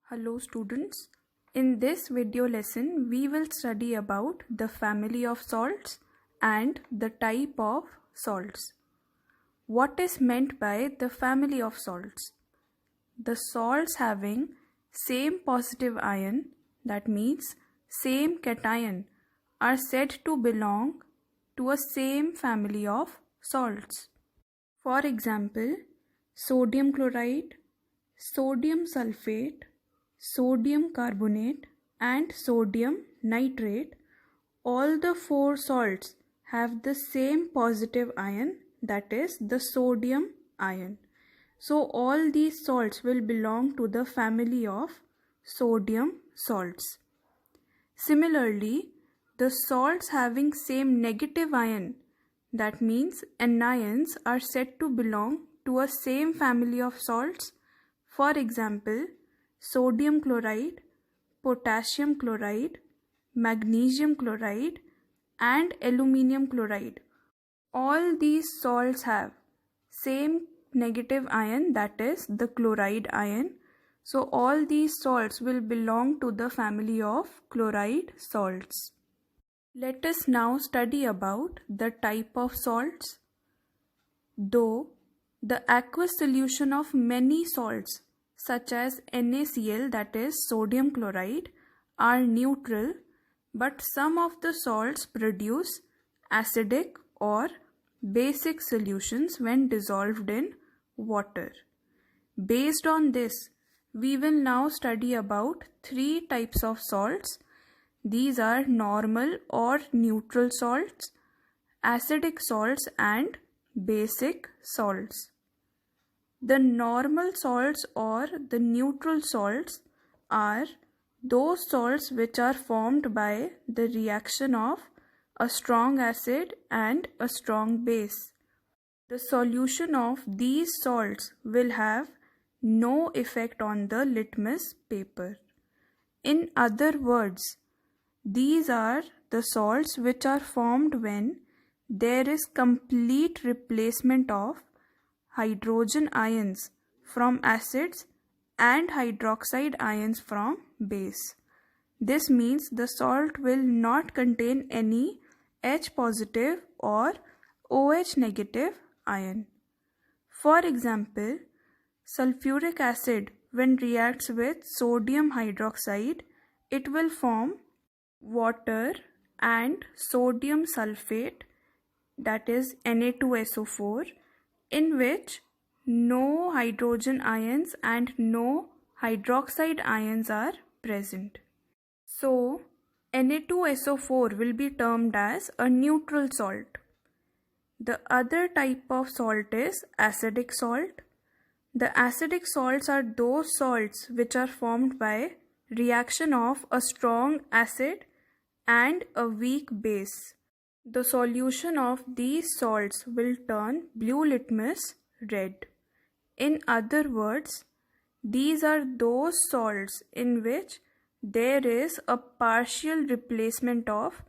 Hello students, in this video lesson we will study about the family of salts and the type of salts. What is meant by the family of salts? The salts having same positive ion, that means same cation, are said to belong to a same family of salts. For example, sodium chloride, sodium sulfate, sodium carbonate and sodium nitrate, all the four salts have the same positive ion, that is the sodium ion. So all these salts will belong to the family of sodium salts. Similarly, the salts having same negative ion, that means anions, are said to belong to a same family of salts. For example, sodium chloride, potassium chloride, magnesium chloride and aluminium chloride. All these salts have same negative ion, that is the chloride ion. So all these salts will belong to the family of chloride salts. Let us now study about the type of salts. Though the aqueous solution of many salts such as NaCl, that is sodium chloride, are neutral, but some of the salts produce acidic or basic solutions when dissolved in water. Based on this, we will now study about three types of salts. These are normal or neutral salts, acidic salts and basic salts. The normal salts or the neutral salts are those salts which are formed by the reaction of a strong acid and a strong base. The solution of these salts will have no effect on the litmus paper. In other words, these are the salts which are formed when there is complete replacement of hydrogen ions from acids and hydroxide ions from base. This means the salt will not contain any H positive or OH negative ion. For example, sulfuric acid, when reacts with sodium hydroxide, it will form water and sodium sulfate, that is Na2SO4, in which no hydrogen ions and no hydroxide ions are present. So, Na2SO4 will be termed as a neutral salt. The other type of salt is acidic salt. The acidic salts are those salts which are formed by reaction of a strong acid and a weak base. The solution of these salts will turn blue litmus red. In other words, these are those salts in which there is a partial replacement of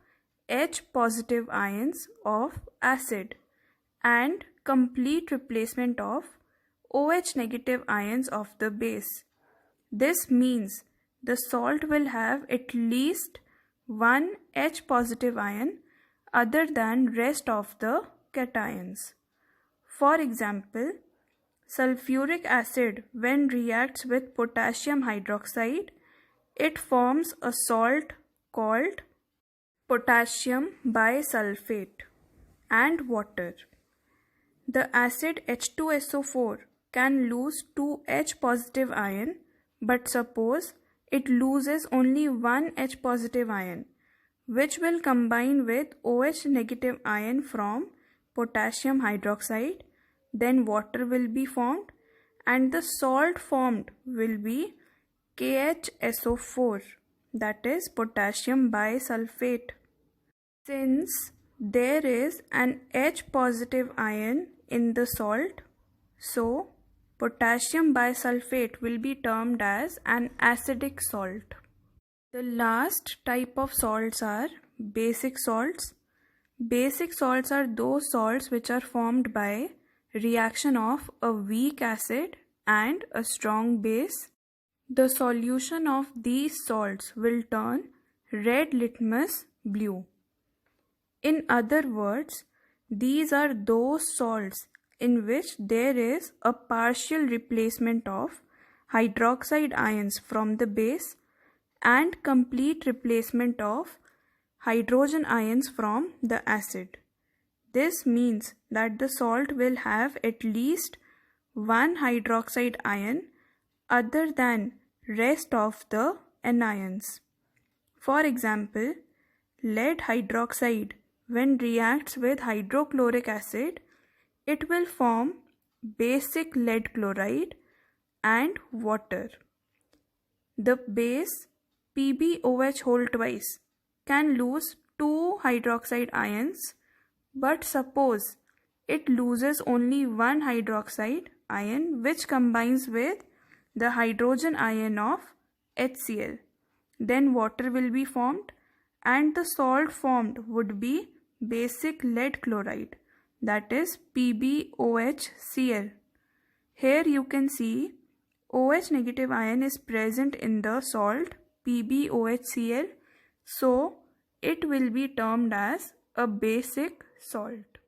H positive ions of acid and complete replacement of OH negative ions of the base. This means the salt will have at least one H positive ion other than rest of the cations. For example, sulfuric acid, when reacts with potassium hydroxide, it forms a salt called potassium bisulfate and water. The acid H2SO4 can lose 2 H positive ion, but suppose it loses only one H positive ion, which will combine with OH negative ion from potassium hydroxide, then water will be formed and the salt formed will be KHSO4, that is potassium bisulfate. Since there is an H positive ion in the salt, so potassium bisulfate will be termed as an acidic salt. The last type of salts are basic salts. Basic salts are those salts which are formed by reaction of a weak acid and a strong base. The solution of these salts will turn red litmus blue. In other words, these are those salts in which there is a partial replacement of hydroxide ions from the base and complete replacement of hydrogen ions from the acid. This means that the salt will have at least one hydroxide ion other than rest of the anions. For example, lead hydroxide, when reacts with hydrochloric acid, it will form basic lead chloride and water. The base PbOH whole twice can lose two hydroxide ions, but suppose it loses only one hydroxide ion which combines with the hydrogen ion of HCl. Then water will be formed and the salt formed would be basic lead chloride, that is PbOHCl. Here you can see OH negative ion is present in the salt PbOHCl, so it will be termed as a basic salt.